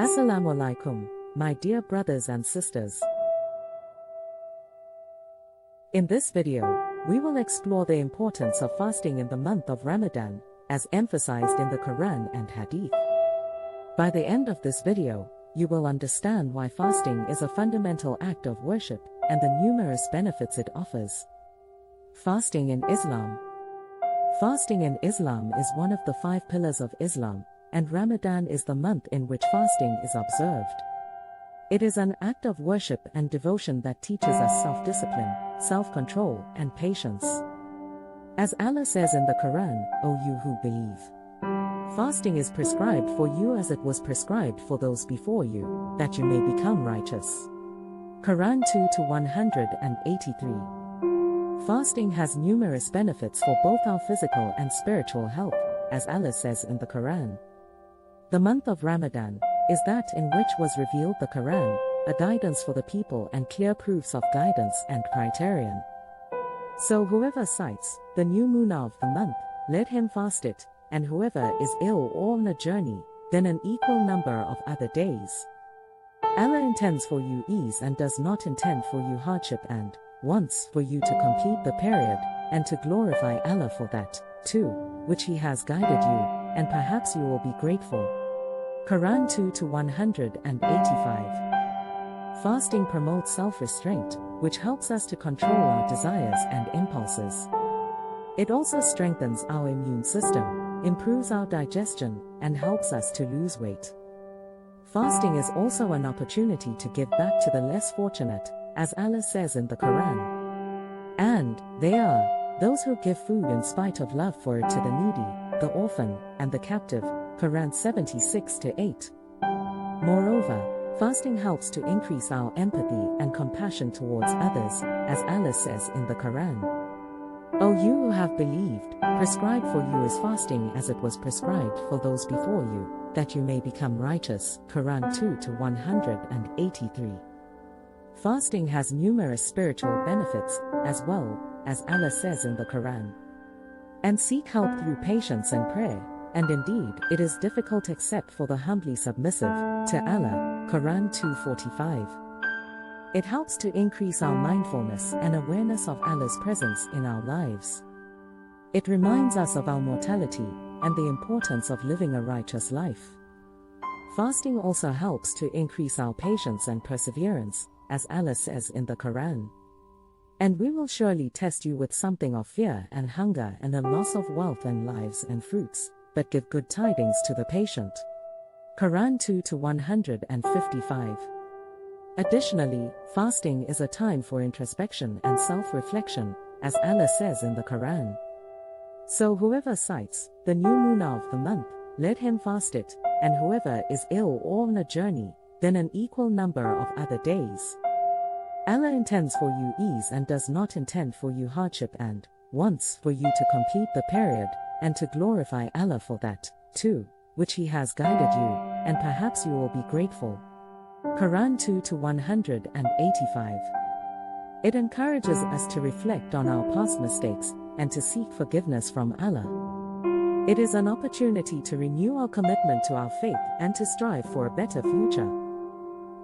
Assalamu alaikum, my dear brothers and sisters. In this video, we will explore the importance of fasting in the month of Ramadan, as emphasized in the Quran and Hadith. By the end of this video, you will understand why fasting is a fundamental act of worship and the numerous benefits it offers. Fasting in Islam. Fasting in Islam is one of the 5 pillars of Islam, and Ramadan is the month in which fasting is observed. It is an act of worship and devotion that teaches us self-discipline, self-control, and patience. As Allah says in the Quran, "O you who believe, fasting is prescribed for you as it was prescribed for those before you, that you may become righteous." Quran 2-183. Fasting has numerous benefits for both our physical and spiritual health, as Allah says in the Quran. The month of Ramadan is that in which was revealed the Quran, a guidance for the people and clear proofs of guidance and criterion. So whoever sights the new moon of the month, let him fast it, and whoever is ill or on a journey, then an equal number of other days. Allah intends for you ease and does not intend for you hardship, and wants for you to complete the period, and to glorify Allah for that, too, which He has guided you, and perhaps you will be grateful. Quran 2-185. Fasting promotes self-restraint, which helps us to control our desires and impulses. It also strengthens our immune system, improves our digestion, and helps us to lose weight. Fasting is also an opportunity to give back to the less fortunate, as Allah says in the Quran. And they are those who give food in spite of love for it to the needy, the orphan, and the captive. Quran 76-8. Moreover, fasting helps to increase our empathy and compassion towards others, as Allah says in the Quran. O you who have believed, prescribed for you is fasting as it was prescribed for those before you, that you may become righteous. Quran 2-183. Fasting has numerous spiritual benefits, as well, as Allah says in the Quran. And seek help through patience and prayer, and indeed it is difficult except for the humbly submissive to Allah. Quran 2:45. It helps to increase our mindfulness and awareness of Allah's presence in our lives. It reminds us of our mortality and the importance of living a righteous life. Fasting also helps to increase our patience and perseverance, as Allah says in the Quran. And we will surely test you with something of fear and hunger and a loss of wealth and lives and fruits, but give good tidings to the patient. Quran 2-155. Additionally, fasting is a time for introspection and self-reflection, as Allah says in the Quran. So whoever sights the new moon of the month, let him fast it, and whoever is ill or on a journey, then an equal number of other days. Allah intends for you ease and does not intend for you hardship, and wants for you to complete the period, and to glorify Allah for that, too, which He has guided you, and perhaps you will be grateful. Quran 2-185. It encourages us to reflect on our past mistakes, and to seek forgiveness from Allah. It is an opportunity to renew our commitment to our faith and to strive for a better future.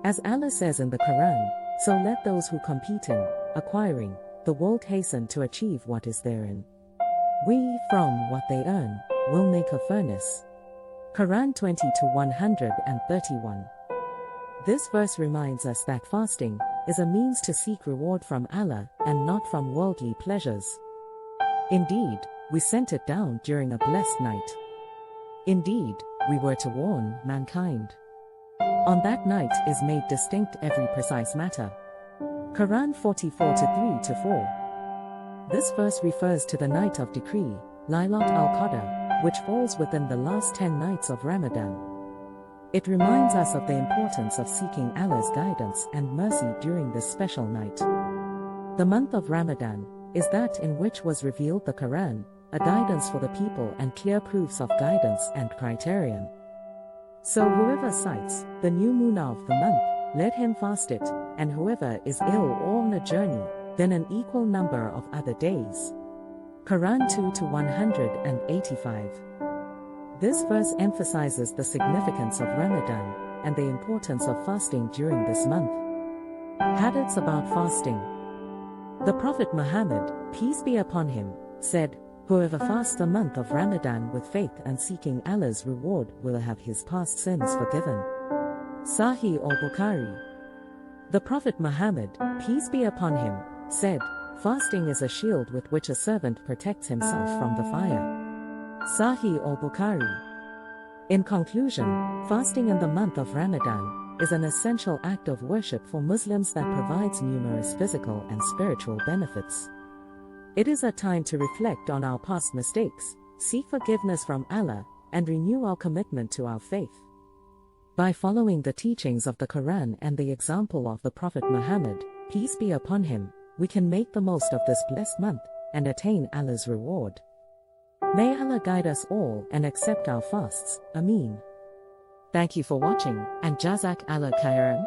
As Allah says in the Quran, so let those who compete in acquiring the world hasten to achieve what is therein. We, from what they earn, will make a furnace. Quran 20-131. This verse reminds us that fasting is a means to seek reward from Allah and not from worldly pleasures. Indeed, we sent it down during a blessed night. Indeed, we were to warn mankind. On that night is made distinct every precise matter. Quran 44-3-4. This verse refers to the night of decree, Laylat al-Qadr, which falls within the last 10 nights of Ramadan. It reminds us of the importance of seeking Allah's guidance and mercy during this special night. The month of Ramadan is that in which was revealed the Quran, a guidance for the people and clear proofs of guidance and criterion. So whoever sights the new moon of the month, let him fast it, and whoever is ill or on a journey, then an equal number of other days. Quran 2-185. This verse emphasizes the significance of Ramadan, and the importance of fasting during this month. Hadiths about fasting. The Prophet Muhammad, peace be upon him, said, "Whoever fasts the month of Ramadan with faith and seeking Allah's reward will have his past sins forgiven." Sahih al-Bukhari. The Prophet Muhammad, peace be upon him, said, "Fasting is a shield with which a servant protects himself from the fire." Sahih al-Bukhari. In conclusion, fasting in the month of Ramadan is an essential act of worship for Muslims that provides numerous physical and spiritual benefits. It is a time to reflect on our past mistakes, seek forgiveness from Allah, and renew our commitment to our faith. By following the teachings of the Quran and the example of the Prophet Muhammad, peace be upon him, we can make the most of this blessed month and attain Allah's reward. May Allah guide us all and accept our fasts. Ameen. Thank you for watching, and Jazak Allah Khairan.